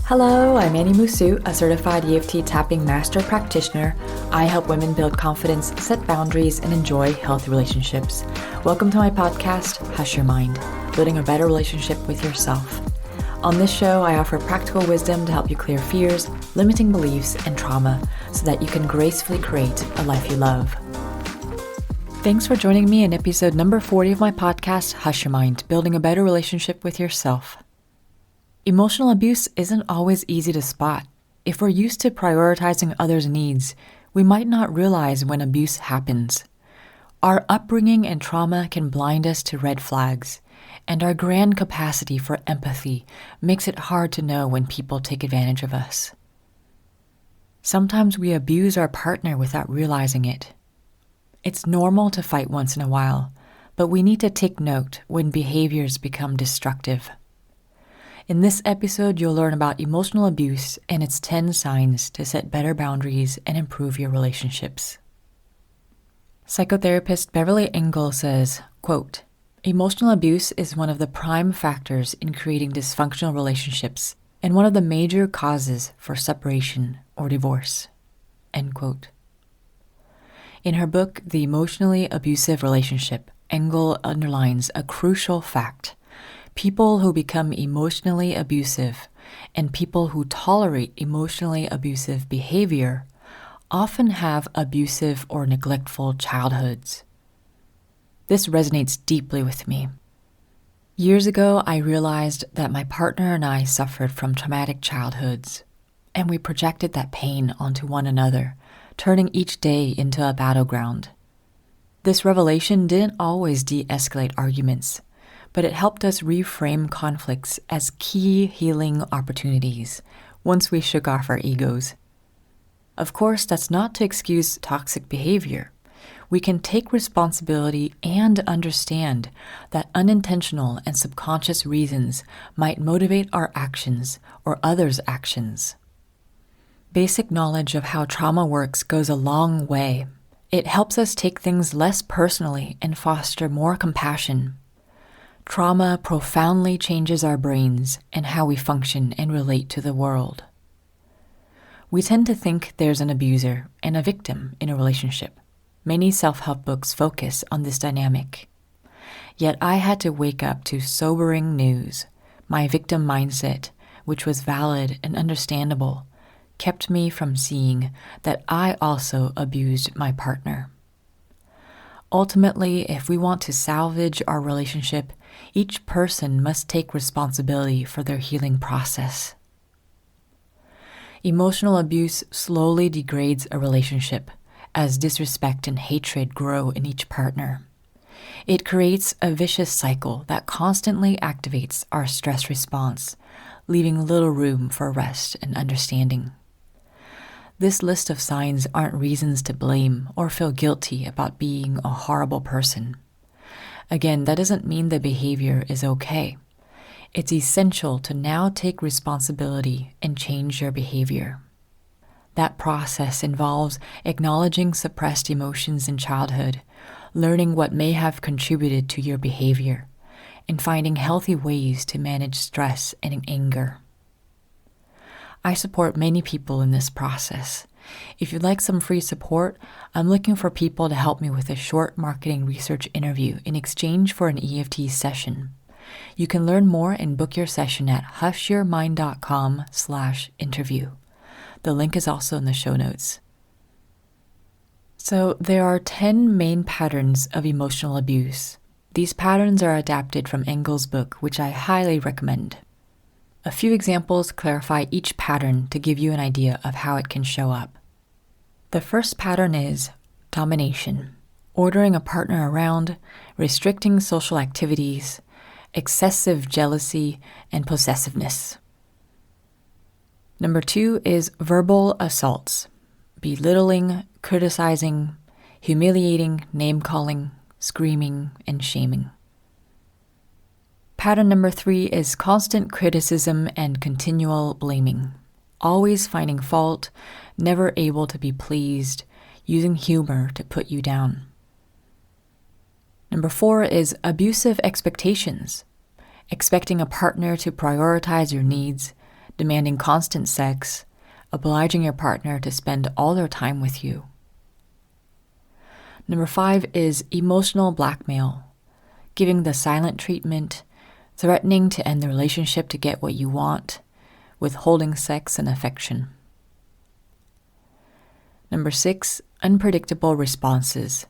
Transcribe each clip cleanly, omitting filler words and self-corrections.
Hello, I'm Annie Musu, a certified EFT tapping master practitioner. I help women build confidence, set boundaries, and enjoy healthy relationships. Welcome to my podcast, Hush Your Mind, building a better relationship with yourself. On this show, I offer practical wisdom to help you clear fears, limiting beliefs, and trauma so that you can gracefully create a life you love. Thanks for joining me in episode number 40 of my podcast, Hush Your Mind, building a better relationship with yourself. Emotional abuse isn't always easy to spot. If we're used to prioritizing others' needs, we might not realize when abuse happens. Our upbringing and trauma can blind us to red flags, and our grand capacity for empathy makes it hard to know when people take advantage of us. Sometimes we abuse our partner without realizing it. It's normal to fight once in a while, but we need to take note when behaviors become destructive. In this episode, you'll learn about emotional abuse and its 10 signs to set better boundaries and improve your relationships. Psychotherapist Beverly Engel says, quote, "Emotional abuse is one of the prime factors in creating dysfunctional relationships and one of the major causes for separation or divorce." End quote. In her book, The Emotionally Abusive Relationship, Engel underlines a crucial fact. People who become emotionally abusive and people who tolerate emotionally abusive behavior often have abusive or neglectful childhoods. This resonates deeply with me. Years ago, I realized that my partner and I suffered from traumatic childhoods, and we projected that pain onto one another, turning each day into a battleground. This revelation didn't always de-escalate arguments, but it helped us reframe conflicts as key healing opportunities once we shook off our egos. Of course, that's not to excuse toxic behavior. We can take responsibility and understand that unintentional and subconscious reasons might motivate our actions or others' actions. Basic knowledge of how trauma works goes a long way. It helps us take things less personally and foster more compassion. Trauma profoundly changes our brains and how we function and relate to the world. We tend to think there's an abuser and a victim in a relationship. Many self-help books focus on this dynamic. Yet I had to wake up to sobering news. My victim mindset, which was valid and understandable, kept me from seeing that I also abused my partner. Ultimately, if we want to salvage our relationship, each person must take responsibility for their healing process. Emotional abuse slowly degrades a relationship as disrespect and hatred grow in each partner. It creates a vicious cycle that constantly activates our stress response, leaving little room for rest and understanding. This list of signs aren't reasons to blame or feel guilty about being a horrible person. Again, that doesn't mean the behavior is okay. It's essential to now take responsibility and change your behavior. That process involves acknowledging suppressed emotions in childhood, learning what may have contributed to your behavior, and finding healthy ways to manage stress and anger. I support many people in this process. If you'd like some free support, I'm looking for people to help me with a short marketing research interview in exchange for an EFT session. You can learn more and book your session at hushyourmind.com/interview. The link is also in the show notes. So there are 10 main patterns of emotional abuse. These patterns are adapted from Engel's book, which I highly recommend. A few examples clarify each pattern to give you an idea of how it can show up. The first pattern is domination, ordering a partner around, restricting social activities, excessive jealousy, and possessiveness. Number 2 is verbal assaults, belittling, criticizing, humiliating, name-calling, screaming, and shaming. Pattern number 3 is constant criticism and continual blaming, always finding fault, never able to be pleased, using humor to put you down. Number 4 is abusive expectations, expecting a partner to prioritize your needs, demanding constant sex, obliging your partner to spend all their time with you. Number 5 is emotional blackmail, giving the silent treatment, threatening to end the relationship to get what you want, withholding sex and affection. Number 6, unpredictable responses,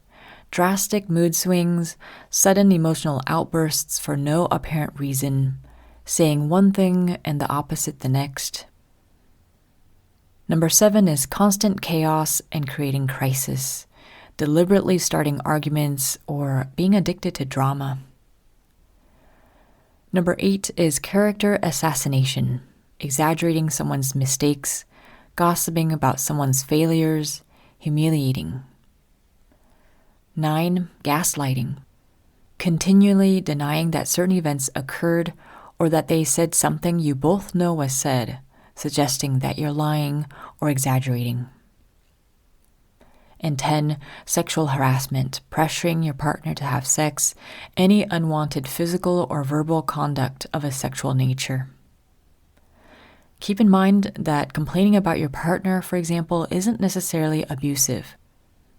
drastic mood swings, sudden emotional outbursts for no apparent reason, saying one thing and the opposite the next. Number 7 is constant chaos and creating crisis, deliberately starting arguments or being addicted to drama. Number 8 is character assassination, exaggerating someone's mistakes, gossiping about someone's failures, humiliating. 9, gaslighting, continually denying that certain events occurred or that they said something you both know was said, suggesting that you're lying or exaggerating. And 10, sexual harassment, pressuring your partner to have sex, any unwanted physical or verbal conduct of a sexual nature. Keep in mind that complaining about your partner, for example, isn't necessarily abusive.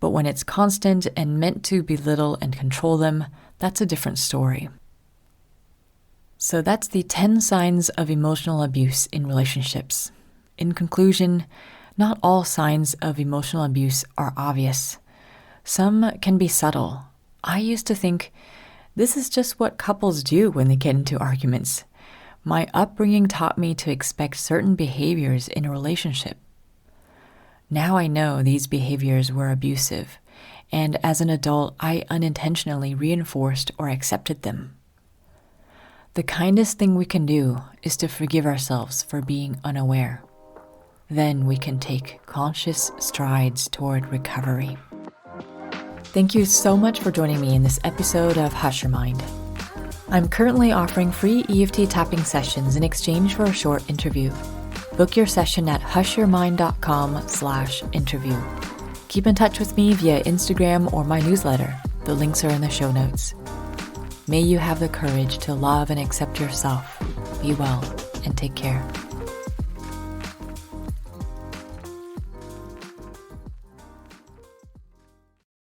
But when it's constant and meant to belittle and control them, that's a different story. So that's the 10 signs of emotional abuse in relationships. In conclusion, not all signs of emotional abuse are obvious. Some can be subtle. I used to think, this is just what couples do when they get into arguments. My upbringing taught me to expect certain behaviors in a relationship. Now I know these behaviors were abusive, and as an adult, I unintentionally reinforced or accepted them. The kindest thing we can do is to forgive ourselves for being unaware. Then we can take conscious strides toward recovery. Thank you so much for joining me in this episode of Hush Your Mind. I'm currently offering free EFT tapping sessions in exchange for a short interview. Book your session at hushyourmind.com/interview. Keep in touch with me via Instagram or my newsletter. The links are in the show notes. May you have the courage to love and accept yourself. Be well and take care.